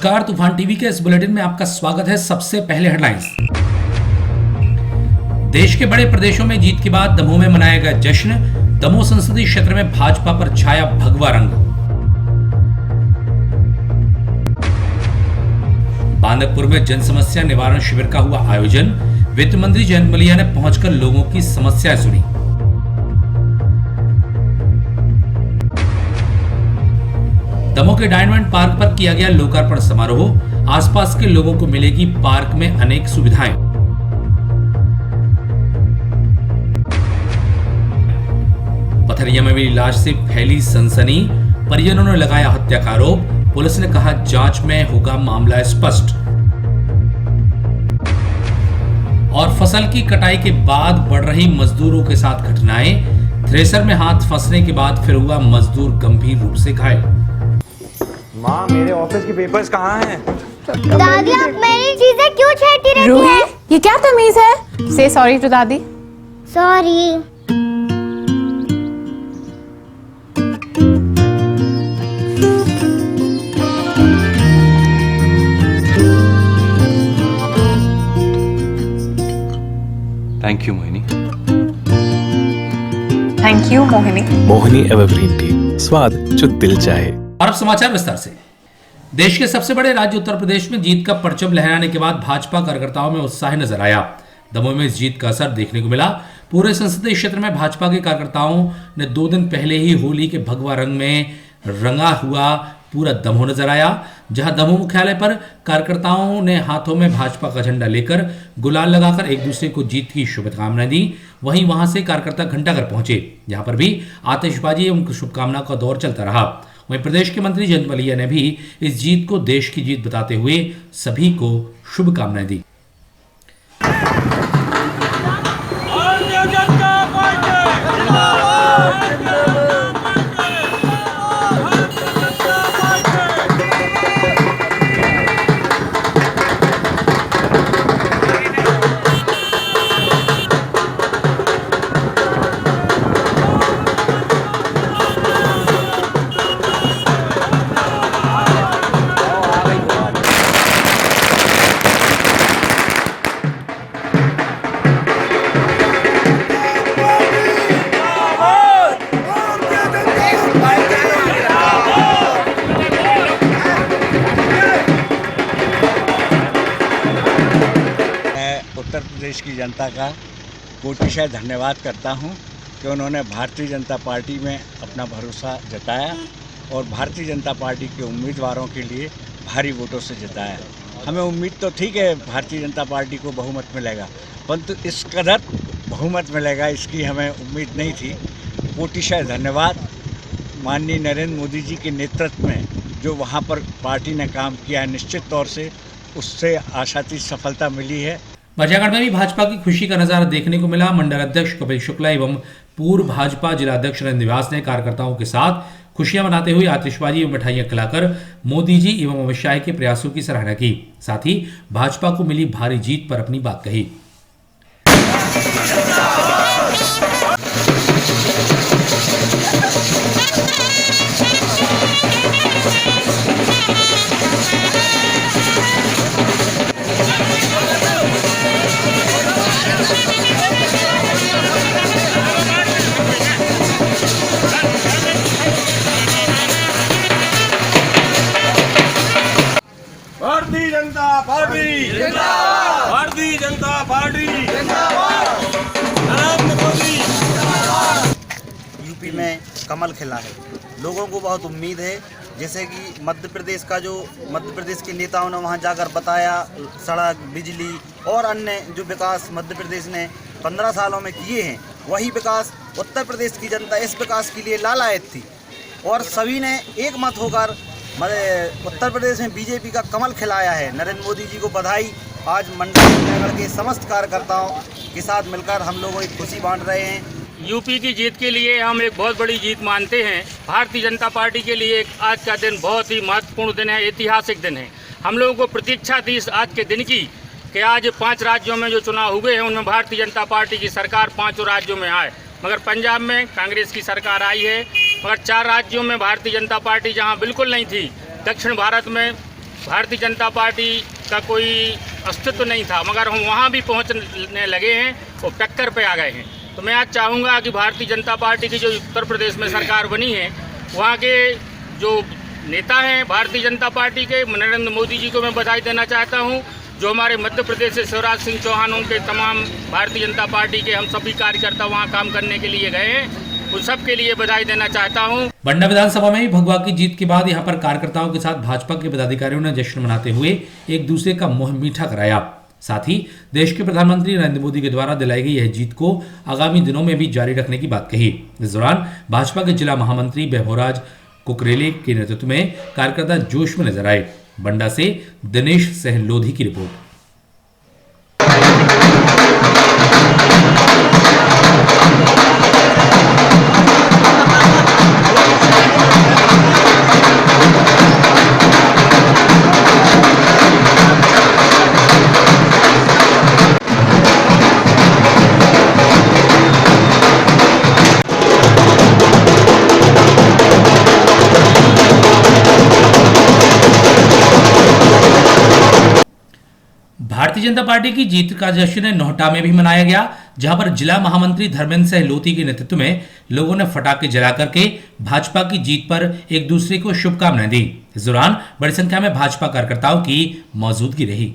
नमस्कार, तूफान टीवी के इस बुलेटिन में आपका स्वागत है। सबसे पहले हेडलाइंस। देश के बड़े प्रदेशों में जीत के बाद दमोह में मनाया गया जश्न। दमोह संसदीय क्षेत्र में भाजपा पर छाया भगवा रंग। बांदकपुर में जन समस्या निवारण शिविर का हुआ आयोजन। वित्त मंत्री जयंत मलिया ने पहुंचकर लोगों की समस्याएं सुनी। दमोह के डायमंड पार्क पर किया गया लोकार्पण समारोह। आसपास के लोगों को मिलेगी पार्क में अनेक सुविधाएं। पथरिया में मिली लाश से फैली सनसनी। परिजनों ने लगाया हत्या का आरोप। पुलिस ने कहा जांच में होगा मामला स्पष्ट। और फसल की कटाई के बाद बढ़ रही मजदूरों के साथ घटनाएं। थ्रेसर में हाथ फंसने के बाद फिर हुआ मजदूर गंभीर रूप से घायल। माँ, मेरे ऑफिस के पेपर्स कहाँ हैं? दादी, आप मेरी चीजें क्यों छेड़ती रहती रूही, हैं? ये क्या तमीज है? से सॉरी टू दादी। Sorry. Thank you Mohini. Thank you Mohini. Mohini evergreen T, स्वाद जो दिल चाहे। और अब समाचार विस्तार से। देश के सबसे बड़े राज्य उत्तर प्रदेश में जीत का परचम लहराने के बाद भाजपा कार्यकर्ताओं में उत्साह नजर आया। दमोह में इस जीत का असर देखने को मिला। पूरे संसदीय क्षेत्र में भाजपा के कार्यकर्ताओं ने 2 दिन पहले ही होली के भगवा रंग में रंगा हुआ पूरा दमोह नजर आया। जहां दमोह मुख्यालय पर कार्यकर्ताओं ने हाथों में भाजपा का झंडा लेकर गुलाल लगाकर एक दूसरे को जीत की शुभकामनाएं दी। वहीं वहां से कार्यकर्ता घंटाघर पहुंचे, जहां पर भी आतिशबाजी एवं शुभकामनाओं का दौर चलता रहा। वहीं प्रदेश के मंत्री जयंत मलिया ने भी इस जीत को देश की जीत बताते हुए सभी को शुभकामनाएं दी। उत्तर प्रदेश की जनता का कोटिशः धन्यवाद करता हूं कि उन्होंने भारतीय जनता पार्टी में अपना भरोसा जताया और भारतीय जनता पार्टी के उम्मीदवारों के लिए भारी वोटों से जिताया। हमें उम्मीद तो ठीक है भारतीय जनता पार्टी को बहुमत मिलेगा, परंतु इस कदर बहुमत मिलेगा इसकी हमें उम्मीद नहीं थी। कोटिशः धन्यवाद माननीय नरेंद्र मोदी जी के नेतृत्व में जो वहाँ पर पार्टी ने काम किया है, निश्चित तौर से उससे आशातीत सफलता मिली है। बजागढ़ में भी भाजपा की खुशी का नजारा देखने को मिला। मंडल अध्यक्ष कपिल शुक्ला एवं पूर्व भाजपा जिलाध्यक्ष नरेंद्र निवास ने कार्यकर्ताओं के साथ खुशियां मनाते हुए आतिशबाजी एवं मिठाइयां खिलाकर मोदी जी एवं अमित शाह के प्रयासों की सराहना की। साथ ही भाजपा को मिली भारी जीत पर अपनी बात कही। भारतीय जनता पार्टी जिंदाबाद। भारतीय जनता पार्टी जिंदाबाद। नरेंद्र मोदी जिंदाबाद। यूपी में कमल खिला है। लोगों को बहुत उम्मीद है, जैसे कि मध्य प्रदेश के नेताओं ने वहां जाकर बताया, सड़क, बिजली और अन्य जो विकास मध्य प्रदेश ने 15 सालों में किए हैं, वही विकास उत्तर प्रदेश की जनता इस विकास के लिए लालायत थी और सभी ने एक मत होकर उत्तर प्रदेश में बीजेपी का कमल खिलाया है। नरेंद्र मोदी जी को बधाई। आज मंडल के समस्त कार्यकर्ताओं के साथ मिलकर हम लोगों की खुशी बांट रहे हैं। यूपी की जीत के लिए हम एक बहुत बड़ी जीत मानते हैं। भारतीय जनता पार्टी के लिए आज का दिन बहुत ही महत्वपूर्ण दिन है, ऐतिहासिक दिन है। हम लोगों को प्रतीक्षा थी आज के दिन की कि आज 5 राज्यों में जो चुनाव हुए हैं उनमें भारतीय जनता पार्टी की सरकार 5 राज्यों में आए, मगर पंजाब में कांग्रेस की सरकार आई है। मगर 4 राज्यों में भारतीय जनता पार्टी जहां बिल्कुल नहीं थी, दक्षिण भारत में भारतीय जनता पार्टी का कोई अस्तित्व नहीं था, मगर हम वहाँ भी पहुँचने लगे हैं और टक्कर पे आ गए हैं। तो मैं आज चाहूँगा कि भारतीय जनता पार्टी की जो उत्तर प्रदेश में सरकार बनी है, वहाँ के जो नेता हैं भारतीय जनता पार्टी के, नरेंद्र मोदी जी को मैं बधाई देना चाहता हूँ। जो हमारे मध्य प्रदेश से शिवराज सिंह चौहान, उनके तमाम भारतीय जनता पार्टी के हम सभी कार्यकर्ता वहाँ काम करने के लिए गए हैं, उन सब के लिए बधाई देना चाहता हूँ। बंडा विधानसभा में भगवा की जीत के बाद यहां पर कार्यकर्ताओं के साथ भाजपा के पदाधिकारियों ने जश्न मनाते हुए एक दूसरे का मुंह मीठा कराया। साथ ही देश के प्रधानमंत्री नरेंद्र मोदी के द्वारा दिलाई गई यह जीत को आगामी दिनों में भी जारी रखने की बात कही। इस दौरान भाजपा के जिला महामंत्री वैभवराज कुकरेले के नेतृत्व में कार्यकर्ता जोश में नजर आए। बंडा से दिनेश सहलोधी की रिपोर्ट। भारतीय जनता पार्टी की जीत का जश्न नोहटा में भी मनाया गया, जहां पर जिला महामंत्री धर्मेंद्र सहलोती के नेतृत्व में लोगों ने पटाखे जला करके भाजपा की जीत पर एक दूसरे को शुभकामनाएं दी। इस दौरान बड़ी संख्या में भाजपा कार्यकर्ताओं की मौजूदगी रही।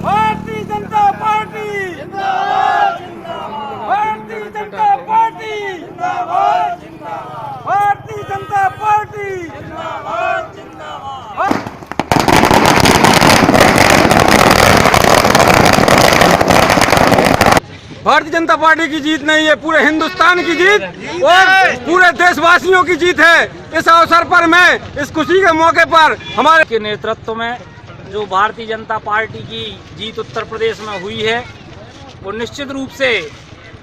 भारतीय जनता पार्टी जिंदाबाद, भारतीय जनता पार्टी जिंदाबाद, भारतीय जनता पार्टी जिंदाबाद, जिंदाबाद। भारतीय जनता पार्टी की जीत नहीं है, पूरे हिंदुस्तान की जीत और पूरे देशवासियों की जीत है। इस अवसर पर मैं इस खुशी के मौके पर हमारे के नेतृत्व में जो भारतीय जनता पार्टी की जीत उत्तर प्रदेश में हुई है, वो निश्चित रूप से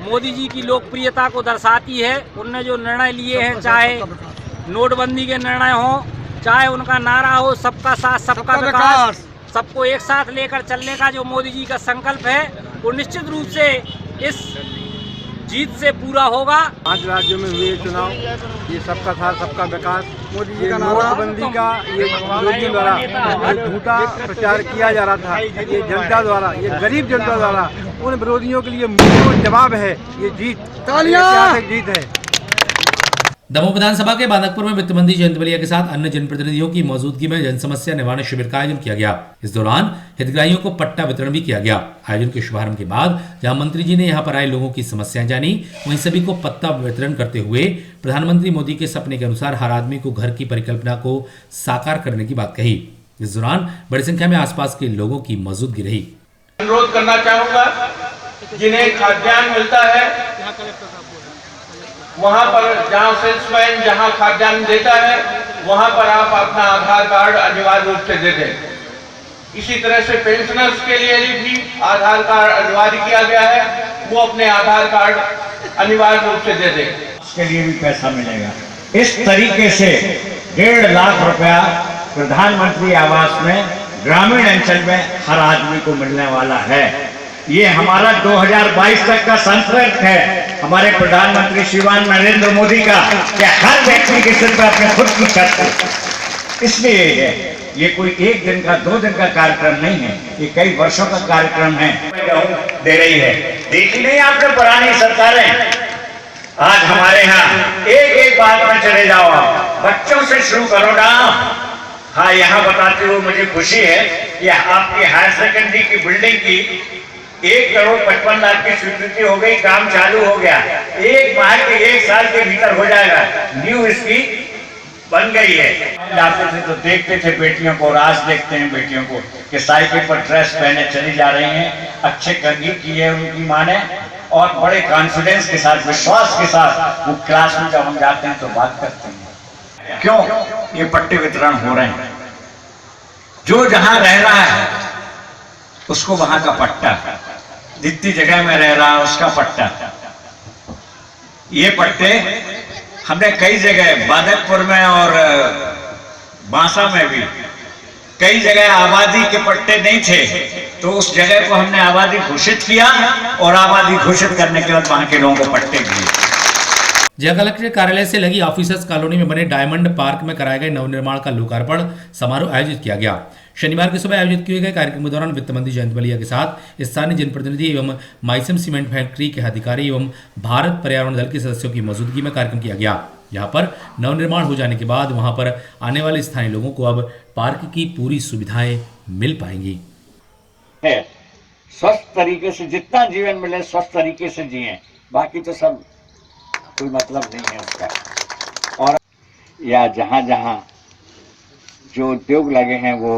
मोदी जी की लोकप्रियता को दर्शाती है। उनने जो निर्णय लिए हैं, चाहे नोटबंदी के निर्णय हो, चाहे उनका नारा हो सबका साथ सबका विकास, सबको एक साथ लेकर चलने का जो मोदी जी का संकल्प है, वो निश्चित रूप से इस जीत से पूरा होगा। 5 राज्यों में हुए चुनाव, ये सबका साथ सबका विकास, मोदी जी का नोटबंदी का ये विरोधियों द्वारा झूठा प्रचार किया जा रहा था, ये जनता द्वारा, ये गरीब जनता द्वारा उन विरोधियों के लिए मुंह जवाब है। ये जीत ऐतिहासिक जीत है। दमोह विधानसभा के बांदकपुर में वित्त मंत्री जयंत मलिया के साथ अन्य जनप्रतिनिधियों की मौजूदगी में जन समस्या निवारण शिविर का आयोजन किया गया। इस दौरान हितग्राहियों को पट्टा वितरण भी किया गया। आयोजन के शुभारंभ के बाद जहां मंत्री जी ने यहां पर आए लोगों की समस्याएं जानी, वहीं सभी को पट्टा वितरण करते हुए प्रधानमंत्री मोदी के सपने के अनुसार हर आदमी को घर की परिकल्पना को साकार करने की बात कही। इस दौरान बड़ी संख्या में आसपास के लोगों की मौजूदगी रही। अनुरोध करना चाहूंगा, जिन्हें खाद्यान्न मिलता है वहां पर जहां सेल्समैन जहां खाद्यान्न देता है, वहां पर आप अपना आधार कार्ड अनिवार्य रूप से दे दें। इसी तरह से पेंशनर्स के लिए भी आधार कार्ड अनिवार्य किया गया है, वो अपने आधार कार्ड अनिवार्य रूप से दे दें। उसके लिए भी पैसा मिलेगा। इस तरीके से 1.5 लाख रुपया प्रधानमंत्री आवास में ग्रामीण अंचल में हर आदमी को मिलने वाला है। ये हमारा 2022 तक का संकल्प है हमारे प्रधानमंत्री श्रीमान नरेंद्र मोदी का, कि हर व्यक्ति के सिर पर अपने खुद की छत। इसलिए ये कोई 1 दिन का 2 दिन का कार्यक्रम नहीं है, ये कई वर्षों का कार्यक्रम है। दे रही है, देखी नहीं आपने पुरानी सरकारें। आज हमारे यहाँ एक बात में चले जाओ, बच्चों से शुरू करो ना। हाँ, यहाँ बताते हुए मुझे खुशी है कि आपकी हायर सेकेंडरी की बिल्डिंग की 1,55,00,000 की स्वीकृति हो गई, काम चालू हो गया। 1 माह के 1 साल के भीतर हो जाएगा, न्यू इसकी बन गई है। जाते थे तो देखते थे बेटियों को, और आज देखते हैं बेटियों को कि साइकिल पर ड्रेस पहने चली जा रही हैं, अच्छे कंघी की है उनकी माँ ने, और बड़े कॉन्फिडेंस के साथ, विश्वास के साथ वो क्लास में जब हम जाते हैं तो बात करते हैं। क्यों ये पट्टे वितरण हो रहे हैं? जो जहां रह रहा है उसको वहां का पट्टा, जितनी जगह में रह रहा है उसका पट्टा। ये पट्टे हमने कई जगह, बांदकपुर में और बांसा में भी कई जगह आबादी के पट्टे नहीं थे, तो उस जगह को हमने आबादी घोषित किया, और आबादी घोषित करने के बाद वहां के लोगों को पट्टे दिए। जिला कलेक्टर कार्यालय से लगी ऑफिसर्स कॉलोनी में बने डायमंड पार्क में कराए गए नवनिर्माण का लोकार्पण समारोह आयोजित किया गया। शनिवार की सुबह आयोजित किए गए कार्यक्रम के दौरान वित्त मंत्री जयंत मलिया के साथ स्थानीय जनप्रतिनिधि एवं माइसम सीमेंट फैक्ट्री के अधिकारी एवं भारत पर्यावरण दल के सदस्यों की मौजूदगी में कार्यक्रम किया गया। यहाँ पर नवनिर्माण हो जाने के बाद वहां पर आने वाले स्थानीय लोगों को अब पार्क की पूरी सुविधाएं मिल पाएंगी। स्वस्थ तरीके से जितना जीवन मिले स्वस्थ तरीके से जिए, बाकी तो सब कोई मतलब नहीं है उसका। और या जहाँ जहाँ जो उद्योग लगे हैं वो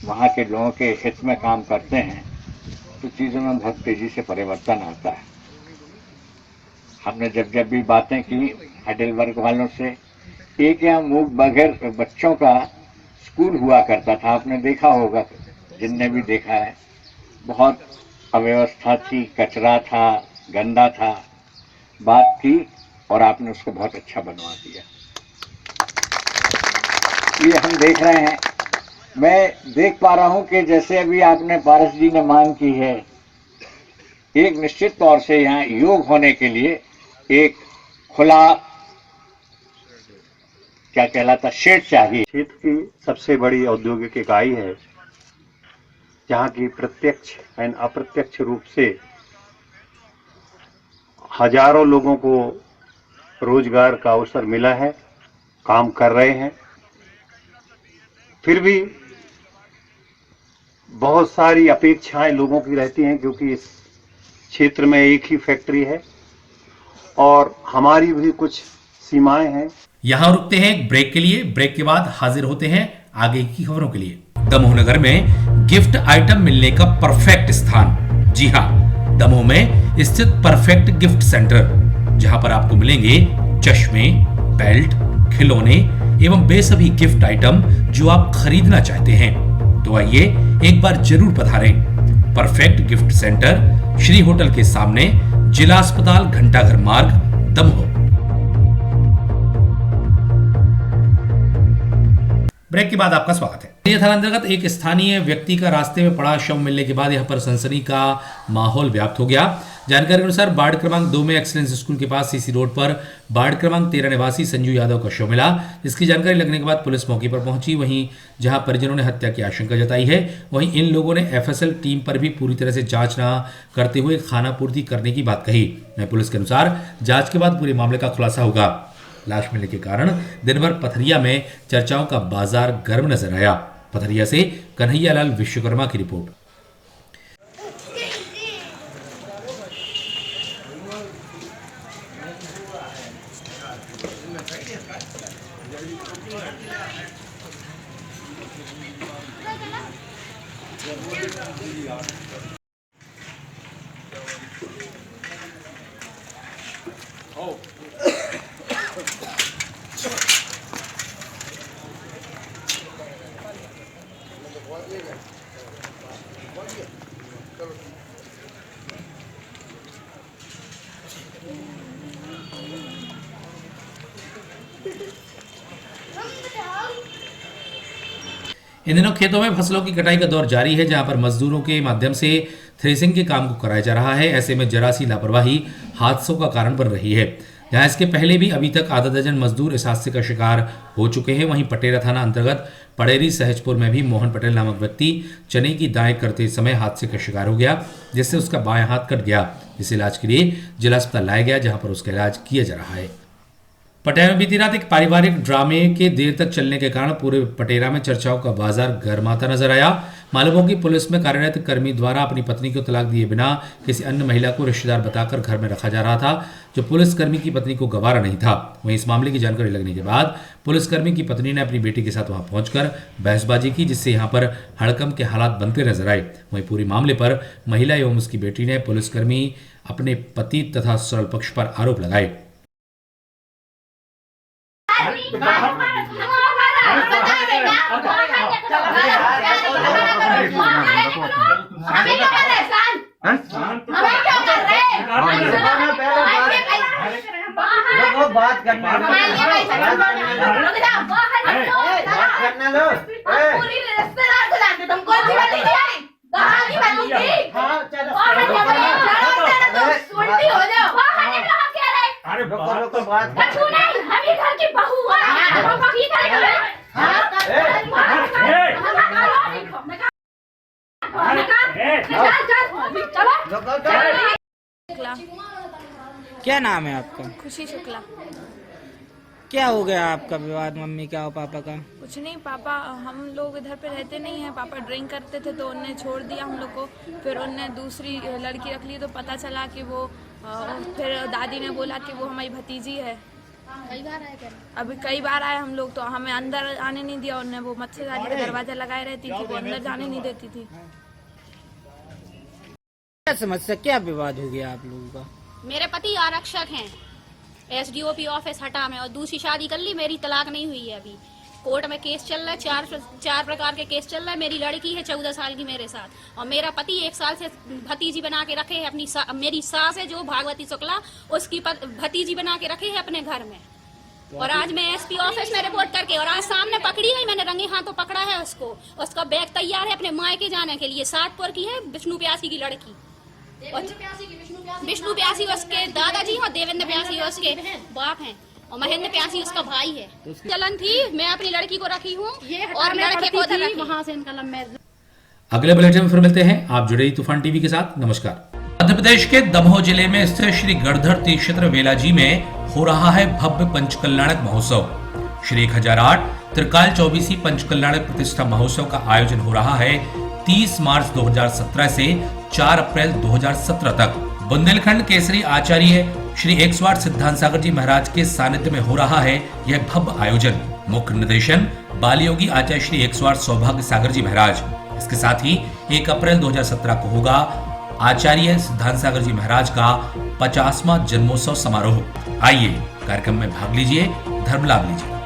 वहाँ के लोगों के हित में काम करते हैं तो चीज़ों में बहुत तेजी से परिवर्तन आता है। हमने जब भी बातें की हाइडेलबर्ग वालों से, एक यहाँ मूक बगैर बच्चों का स्कूल हुआ करता था, आपने देखा होगा, जिनने भी देखा है, बहुत अव्यवस्था थी, कचरा था, गंदा था, बात की और आपने उसको बहुत अच्छा बनवा दिया। ये हम देख रहे हैं, मैं देख पा रहा हूं कि जैसे अभी आपने पारस जी ने मांग की है, एक निश्चित तौर से यहाँ योग होने के लिए एक खुला क्या कहलाता शेड चाहिए। क्षेत्र की सबसे बड़ी औद्योगिक इकाई है जहाँ की प्रत्यक्ष एवं अप्रत्यक्ष रूप से हजारों लोगों को रोजगार का अवसर मिला है, काम कर रहे हैं। फिर भी बहुत सारी अपेक्षाएं लोगों की रहती हैं क्योंकि इस क्षेत्र में एक ही फैक्ट्री है और हमारी भी कुछ सीमाएं हैं। यहाँ रुकते हैं एक ब्रेक के लिए। ब्रेक के बाद हाजिर होते हैं आगे की खबरों के लिए। दमोह नगर में गिफ्ट आइटम मिलने का परफेक्ट स्थान। जी हाँ, दमोह में स्थित परफेक्ट गिफ्ट सेंटर, जहां पर आपको मिलेंगे चश्मे, बेल्ट, खिलौने एवं बेसभी गिफ्ट आइटम जो आप खरीदना चाहते हैं। तो आइए एक बार जरूर पधारें। Perfect gift centre, Shri hotel के सामने, जिला अस्पताल घंटाघर मार्ग, दमोह। ब्रेक के बाद आपका स्वागत है। थाना अंतर्गत एक स्थानीय व्यक्ति का रास्ते में पड़ा शव मिलने के बाद यहां पर सनसनी का माहौल व्याप्त हो गया। जानकारी के अनुसार वार्ड क्रमांक 2 में एक्सीलेंस स्कूल के पास सीसी रोड पर वार्ड क्रमांक 13 निवासी संजू यादव का शव मिला। इसकी जानकारी लगने के बाद पुलिस मौके पर पहुंची। वहीं जहां परिजनों ने हत्या की आशंका जताई है, वहीं इन लोगों ने एफएसएल टीम पर भी पूरी तरह से जांच न करते हुए खानापूर्ति करने की बात कही। पुलिस के अनुसार जांच के बाद पूरे मामले का खुलासा होगा। लाश मिलने के कारण दिन भर पथरिया में चर्चाओं का बाजार गर्म नजर आया। पथरिया से कन्हैयालाल विश्वकर्मा की रिपोर्ट। इन दिनों खेतों में फसलों की कटाई का दौर जारी है, जहां पर मजदूरों के माध्यम से थ्रेसिंग के काम को कराया जा रहा है। ऐसे में जरा सी लापरवाही हादसों का कारण बन रही है। जहां इसके पहले भी अभी तक आधा दर्जन मजदूर इस हादसे का शिकार हो चुके हैं। वहीं पटेरा थाना अंतर्गत पड़ेरी सहजपुर में भी मोहन पटेल नामक व्यक्ति चने की दाएं करते समय हादसे का शिकार हो गया, जिससे उसका बायां हाथ कट गया, जिसे इलाज के लिए जिला अस्पताल लाया गया, जहां पर उसका इलाज किया जा रहा है। पटेरा में बीती रात एक पारिवारिक ड्रामे के देर तक चलने के कारण पूरे पटेरा में चर्चाओं का बाजार गर्माता नजर आया। मालूम हो कि पुलिस में कार्यरत कर्मी द्वारा अपनी पत्नी को तलाक दिए बिना किसी अन्य महिला को रिश्तेदार बताकर घर में रखा जा रहा था, जो पुलिसकर्मी की पत्नी को गवारा नहीं था। वहीं इस मामले की जानकारी लगने के बाद पुलिसकर्मी की पत्नी ने अपनी बेटी के साथ वहां पहुंचकर बहसबाजी की, जिससे यहां पर हड़कंप के हालात बनते नजर आए। वहीं पूरी मामले पर महिला एवं उसकी बेटी ने पुलिसकर्मी अपने पति तथा सरल पक्ष पर आरोप लगाए। बात करना क्या नाम है आपका? खुशी शुक्ला। क्या हो गया आपका विवाद मम्मी का और पापा का? कुछ नहीं, पापा हम लोग इधर पे रहते नहीं हैं। पापा ड्रिंक करते थे तो उन्हें छोड़ दिया हम लोग को। फिर उनने दूसरी लड़की रख ली तो पता चला कि वो फिर दादी ने बोला कि वो हमारी भतीजी है। कई बार आए? अभी कई बार आए हम लोग, तो हमें अंदर आने नहीं दिया उन्हें। वो मच्छरदानी का दरवाजा लगाए रहती थी, वो अंदर जाने नहीं देती थी। क्या समस्या, क्या विवाद हो गया आप लोगों का? मेरे पति आरक्षक हैं, SDOP ऑफिस हटा में, और दूसरी शादी कर ली। मेरी तलाक नहीं हुई है। अभी कोर्ट में केस चल रहा है, चार प्रकार के केस चल रहा है। मेरी लड़की है 14 साल की मेरे साथ, और मेरा पति 1 साल से भतीजी बना के रखे है अपनी मेरी सास है जो भागवती शुक्ला, उसकी भतीजी बना के रखे है अपने घर में। और आज मैं SP ऑफिस में रिपोर्ट करके, और आज सामने पकड़ी है, मैंने रंगे हाथों पकड़ा है उसको। उसका बैग तैयार है अपने मायके जाने के लिए। 7 की है, विष्णु प्यासी की लड़की। विष्णु प्यासी उसके दादाजी और देवेंद्र प्यासी उसके बाप हैं, और महेंद्र प्यासी उसका भाई है। चलन थी, मैं अपनी लड़की को रखी हूँ और लड़के को वहाँ से इनका लंबा। अगले बुलेटिन में फिर मिलते हैं। आप जुड़े तूफान टीवी के साथ। नमस्कार। मध्य प्रदेश के दमोह जिले में स्थित श्री गढ़धर तीर्थ क्षेत्र वेलाजी में हो रहा है भव्य पंचकल्याणक महोत्सव। श्री 1008 त्रिकाल 24 पंचकल्याणक प्रतिष्ठा महोत्सव का आयोजन हो रहा है 30 मार्च 2017 से 4 अप्रैल 2017 तक। बुंदेलखंड केसरी आचार्य श्री 108 सिद्धांत सागर जी महाराज के सानिध्य में हो रहा है यह भव्य आयोजन। मुख्य निर्देशन बाल योगी आचार्य श्री 108 सौभाग्य सागर जी महाराज। इसके साथ ही 1 अप्रैल 2017 को होगा आचार्य सिद्धांत सागर जी महाराज का 50वां जन्मोत्सव समारोह। आइए कार्यक्रम में भाग लीजिए, धर्म लाभ लीजिए।